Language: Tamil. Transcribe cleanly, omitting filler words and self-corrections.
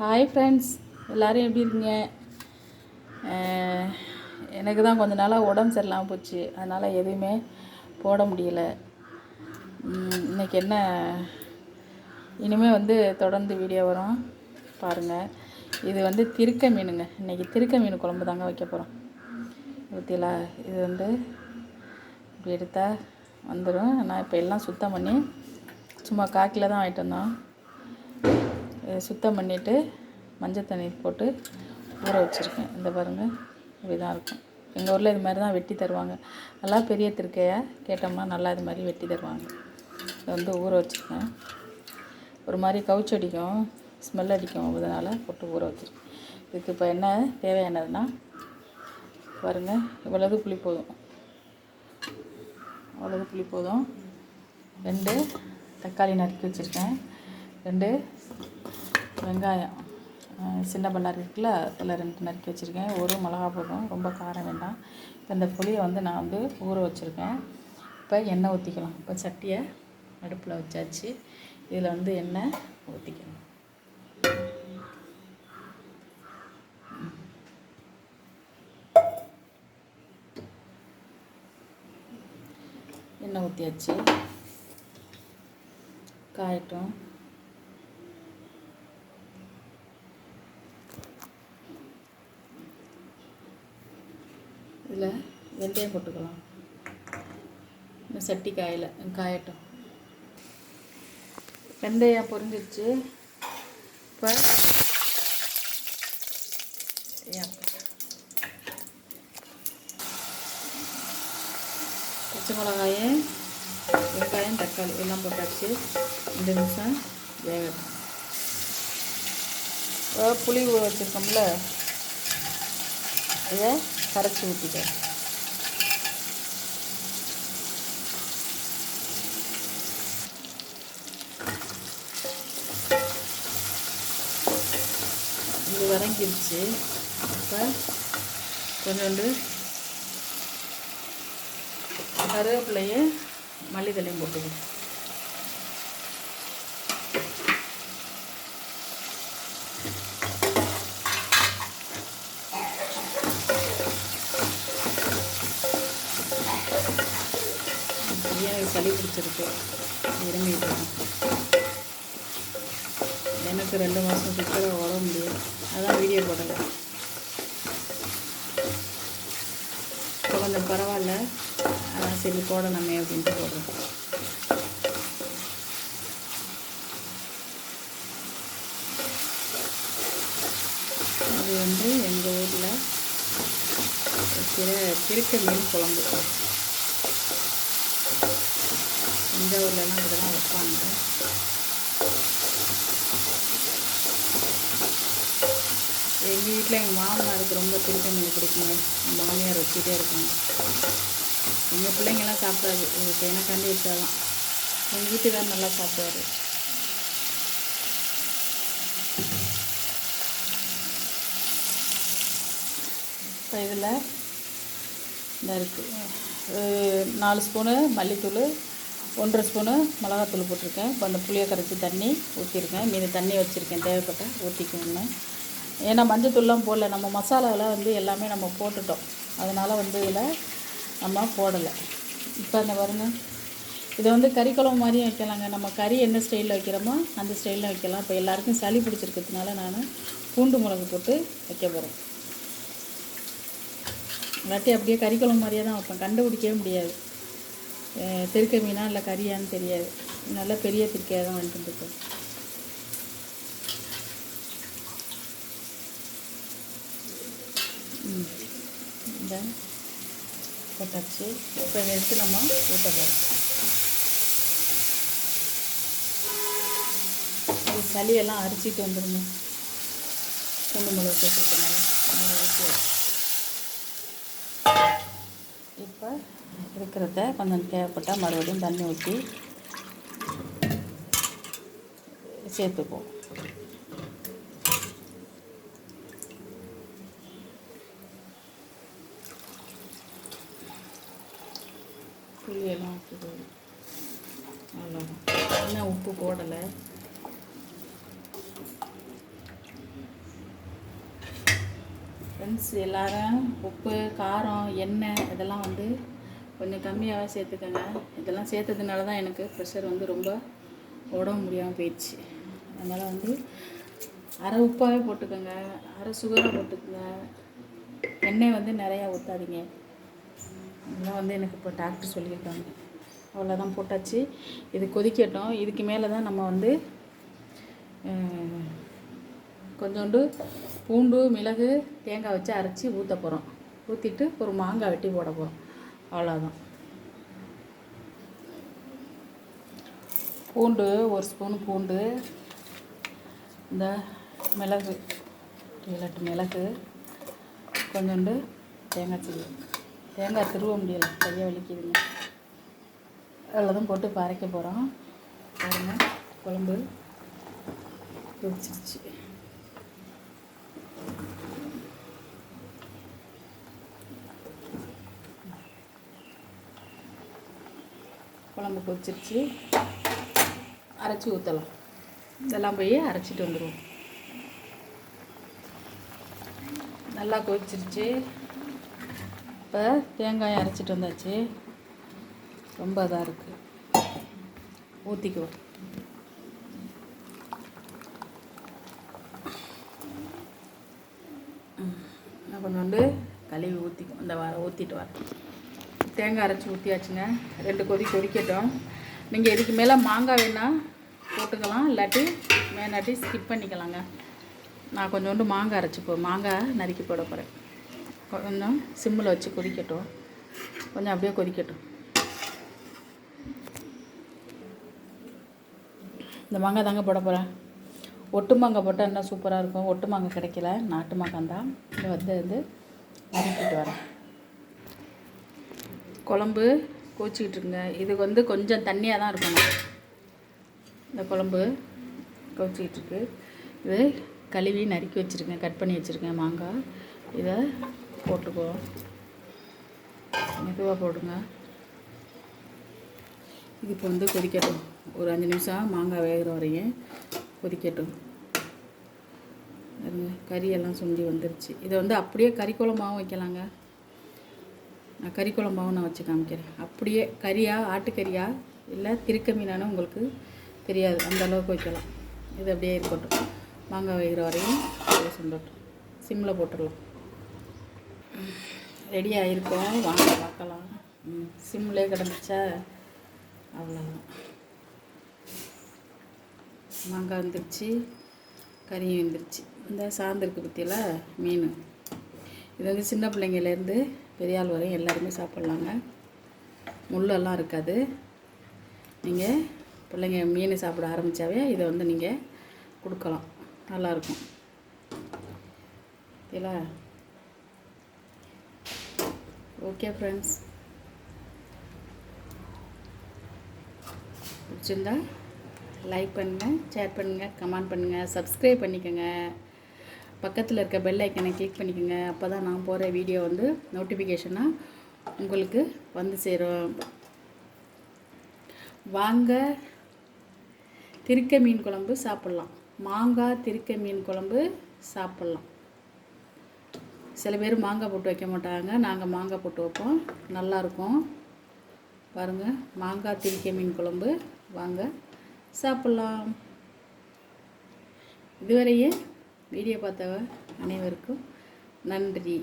ஹாய் ஃப்ரெண்ட்ஸ், எல்லோரும் எப்படி இருக்கீங்க? எனக்கு தான் கொஞ்ச நாளாக உடம்பு சரியில்லாமல் போச்சு. அதனால் எதுவுமே போட முடியல. இன்றைக்கி என்ன, இனிமேல் தொடர்ந்து வீடியோ வரும் பாருங்கள். இது திருக்க மீனுங்க. இன்றைக்கி திருக்க மீன் குழம்பு தாங்க வைக்க போகிறோம். ஊற்றிலா இது இப்படி எடுத்தால் வந்துடும். நான் இப்போ எல்லாம் சுத்தம் பண்ணி சும்மா காக்கில் தான் வாங்கிட்டு வந்தோம். சுத்தம் பண்ணிவிட்டு மஞ்சள் தண்ணி போட்டு ஊற வச்சுருக்கேன். இந்த பாருங்கள், இப்படி தான் இருக்கும். எங்கள் ஊரில் இது மாதிரி தான் வெட்டி தருவாங்க. நல்லா பெரிய திருக்கையை கேட்டோம்னா நல்லா இது மாதிரி வெட்டி தருவாங்க. இதை ஊற வச்சுருக்கேன். ஒரு மாதிரி கவுச்சி அடிக்கும், ஸ்மெல் அடிக்கும், அதனால் போட்டு ஊற வச்சுருக்கேன். இதுக்கு இப்போ என்ன தேவையானதுன்னா பாருங்கள், இவ்வளவு புளி போதும். அவ்வளவு புளி போதும். 2 தக்காளி நறுக்கி வச்சுருக்கேன். 2 வெங்காயம் சின்ன பல்லாரி இருக்குல்ல, அதில் 2 நறுக்கி வச்சுருக்கேன். 1 மிளகா போதும், ரொம்ப காரம் வேண்டாம். இப்போ இந்த புளியை நான் ஊற வச்சுருக்கேன். இப்போ எண்ணெய் ஊற்றிக்கலாம். இப்போ சட்டியை அடுப்பில் வச்சாச்சு. இதில் எண்ணெய் ஊற்றிக்கணும். எண்ணெய் ஊற்றியாச்சு, காயட்டும். இதில் வெந்தயம் போட்டுக்கலாம். இந்த சட்டி காயட்டும். வெந்தயம் பொரிஞ்சிருச்சு. இப்போ பச்சை மிளகாயம், வெங்காயம், தக்காளி எல்லாம் போட்டாச்சு. 2 நிமிஷம் வேகட்டும். புளி ஊற வச்சுருக்கோம்ல, இதை கரைச்சி ஊற்றிட்டேன். இது வதங்கிருச்சு. இப்போ கொஞ்சோண்டு கருவேப்பிலையும் மல்லித்தலையும் போட்டுக்கணும். எனக்கு சளி பிடிச்சிருக்கு, இருமிட்டு. எனக்கு 2 மாதம் சுத்தர ஓட முடியும். அதான் வீடியோ போடலை. இப்போ கொஞ்சம் பரவாயில்ல, அதான் சரி போடணுமே அப்படின்ட்டு போடுறேன். அது எங்கள் ஊரில் திருக்க மீன் குழம்பு. தஞ்சாவூர்லாம் இதெல்லாம் வைப்பாங்க. எங்கள் வீட்டில் எங்கள் மாமனாருக்கு ரொம்ப திருக்க மீன் பிடிக்குங்க. எங்கள் மாமியார் வச்சுட்டே இருக்காங்க. எங்கள் பிள்ளைங்கள்லாம் சாப்பிடாது, இதுக்கு எனக்காண்டி வச்சாதான். எங்கள் வீட்டுக்காரர் நல்லா சாப்பிடுவார். இப்போ இதில் இந்த இருக்குது 4 ஸ்பூனு மல்லித்தூள், 1.5 ஸ்பூனு மிளகாத்தூள் போட்டிருக்கேன். இப்போ அந்த புளியை கரைச்சி தண்ணி ஊற்றிருக்கேன். மீதி தண்ணி வச்சுருக்கேன், தேவைப்பட்டால் ஊற்றிக்கணும். ஏன்னா மஞ்சத்தூள்லாம் போடல, நம்ம மசாலாவில் எல்லாமே நம்ம போட்டுட்டோம். அதனால் இதில் நம்ம போடலை. இப்போ அந்த பாருங்க, இதை கறி குழம்பு மாதிரியும் வைக்கலாங்க. நம்ம கறி என்ன ஸ்டைலில் வைக்கிறோமோ அந்த ஸ்டைலில் வைக்கலாம். இப்போ எல்லாருக்கும் சளி பிடிச்சிருக்கிறதுனால நான் பூண்டு மிளகு போட்டு வைக்க போகிறேன். இல்லாட்டி அப்படியே கறி குழம்பு மாதிரியே தான் வைப்பேன். கண்டுபிடிக்கவே முடியாது திருக்க மீனா இல்லை கறியான்னு தெரியாது. நல்லா பெரிய திருக்கையாக தான் வந்துட்டுருக்கோம். இந்த போட்டாச்சு. இப்போ இதை எடுத்து நம்ம ஊற்ற போகிறோம். அது சளியெல்லாம் அரிச்சிட்டு வந்துடுங்க. பூண்டு மிளகு சேர்க்கறதுனால இப்போ இருக்கிறத கொஞ்சம் தேவைப்பட்டால் மறுபடியும் தண்ணி ஊற்றி சேர்த்துப்போம். புளியெல்லாம் ஊற்றி அவ்வளோதான். இன்னும் உப்பு போடலை. ஃப்ரெண்ட்ஸ் எல்லோரும் உப்பு காரம் எண்ணெய் இதெல்லாம் வந்து கொஞ்சம் கம்மியாகவே சேர்த்துக்கோங்க. இதெல்லாம் சேர்த்ததுனால தான் எனக்கு ப்ரெஷர் வந்து ரொம்ப உடம்பு முடியாமல் போயிடுச்சு. அதனால் வந்து அரை உப்பாகவே போட்டுக்கோங்க, அரை சுகராக போட்டுக்கோங்க. எண்ணெய் வந்து நிறையா ஊற்றாதீங்க. இதெல்லாம் வந்து எனக்கு இப்போ டாக்டர் சொல்லியிருக்காங்க. அவ்வளோதான், போட்டாச்சு. இது கொதிக்கட்டும். இதுக்கு மேலே தான் நம்ம வந்து கொஞ்சோண்டு பூண்டு மிளகு தேங்காய் வச்சு அரைச்சி ஊற்ற போகிறோம். ஊற்றிட்டு ஒரு மாங்காய் வெட்டி போட போகிறோம். அவ்வளோதான். பூண்டு ஒரு ஸ்பூன் பூண்டு, இந்த மிளகு 7-8 மிளகு, கொஞ்சோண்டு தேங்காய் சில்லு. தேங்காய் திருவ முடியலை, கையை வலிக்குதுங்க. அவ்வளோதான் போட்டு அரைக்க போகிறோம். பாருங்கள், குழம்பு கொதிச்சிருச்சு. குழம்பு கொதிச்சிருச்சு. அரைச்சி ஊற்றலாம். இதெல்லாம் போய் அரைச்சிட்டு வந்துடுவோம். நல்லா கொதிச்சிருச்சு. இப்போ தேங்காயை அரைச்சிட்டு வந்தாச்சு. ரொம்ப இதாக இருக்குது. ஊற்றிக்குவோம். நான் கொஞ்சோண்டு கழுவி ஊற்றிக்கும். இந்த ஊற்றிட்டு வரேன். தேங்காய் அரைச்சி ஊற்றியாச்சுங்க. 2 கொதி கொதிக்கட்டும். நீங்கள் இதுக்கு மேலே மாங்காய் வேணால் போட்டுக்கலாம், இல்லாட்டி வேணாட்டி ஸ்கிப் பண்ணிக்கலாங்க. நான் கொஞ்சோண்டு மாங்காய் அரைச்சிப்போம், மாங்காய் நறுக்கி போட போகிறேன். கொஞ்சம் சிம்மில் வச்சு கொதிக்கட்டும். கொஞ்சம் அப்படியே கொதிக்கட்டும். இந்த மாங்காய் தாங்க போட போகிறேன். ஒட்டு மாங்காய் போட்டால் இன்னும் சூப்பராக இருக்கும். ஒட்டு மாங்காய் கிடைக்கல, நாட்டு மாங்காய் தான். இதை வந்து நறுக்கிட்டு வரேன். குழம்பு கொதிச்சிக்கிட்டு இருக்குங்க. இது வந்து கொஞ்சம் தண்ணியாக தான் இருக்கணும். இந்த குழம்பு கொதிச்சிக்கிட்டு இருக்கு. இது கழுவி நறுக்கி வச்சுருக்கேன், கட் பண்ணி வச்சுருக்கேன் மாங்காய். இதை போட்டுக்குவோம். மெதுவாக போடுங்க. இது இப்போ வந்து கொதிக்கட்டும். ஒரு 5 நிமிஷம் மாங்காய் வேகிற வரையும் கொதிக்கட்டும். கறியெல்லாம் சுண்டி வந்துருச்சு. இதை வந்து அப்படியே கறி குழம்பாகவும் வைக்கலாங்க. நான் கறி குழம்பாகவும் நான் வச்சு காமிக்கிறேன். அப்படியே கறியா ஆட்டுக்கறியா இல்லை திருக்க மீனானு உங்களுக்கு தெரியாது, அந்த அளவுக்கு வைக்கலாம். இது அப்படியே இருக்கட்டும். மாங்காய் வைக்கிற வரையும் சுண்டட்டும். சிம்மில் போட்டுடலாம். ரெடி ஆகிருக்கோம், வாங்க பார்க்கலாம். சிம்மிலே கிடந்துச்சா, அவ்வளோதான். மாங்காய் வந்துருச்சு, கறியும் வந்துருச்சு. இந்த சார்ந்திருக்கு பற்றியெல்லாம் மீன். இது வந்து சின்ன பிள்ளைங்கலேருந்து பெரிய ஆள் வரையும் எல்லாருமே சாப்பிட்லாங்க. முள்ளெல்லாம் இருக்காது. நீங்கள் பிள்ளைங்க மீன் சாப்பிட ஆரம்பித்தாவே இதை வந்து நீங்கள் கொடுக்கலாம், நல்லாயிருக்கும். ஓகேங்களா? ஓகே ஃப்ரெண்ட்ஸ், பிடிச்சிருந்தா லைக் பண்ணுங்கள், ஷேர் பண்ணுங்கள், கமெண்ட் பண்ணுங்கள், சப்ஸ்கிரைப் பண்ணிக்கோங்க. பக்கத்தில் இருக்க பெல் ஐக்கனை கிளிக் பண்ணிக்கோங்க. அப்போ தான் நான் போகிற வீடியோ வந்து நோட்டிஃபிகேஷனாக உங்களுக்கு வந்து சேரும். வாங்க திருக்க மீன் குழம்பு சாப்பிட்லாம். மாங்காய் திருக்க மீன் குழம்பு சாப்பிட்லாம். சில பேர் மாங்காய் போட்டு வைக்க மாட்டாங்க, நாங்கள் மாங்காய் போட்டு வைப்போம், நல்லாயிருக்கும். பாருங்கள், மாங்காய் திருக்க மீன் குழம்பு. வாங்க சாப்பிட்லாம். இதுவரையே வீடியோ பார்த்த அனைவருக்கும் நன்றி.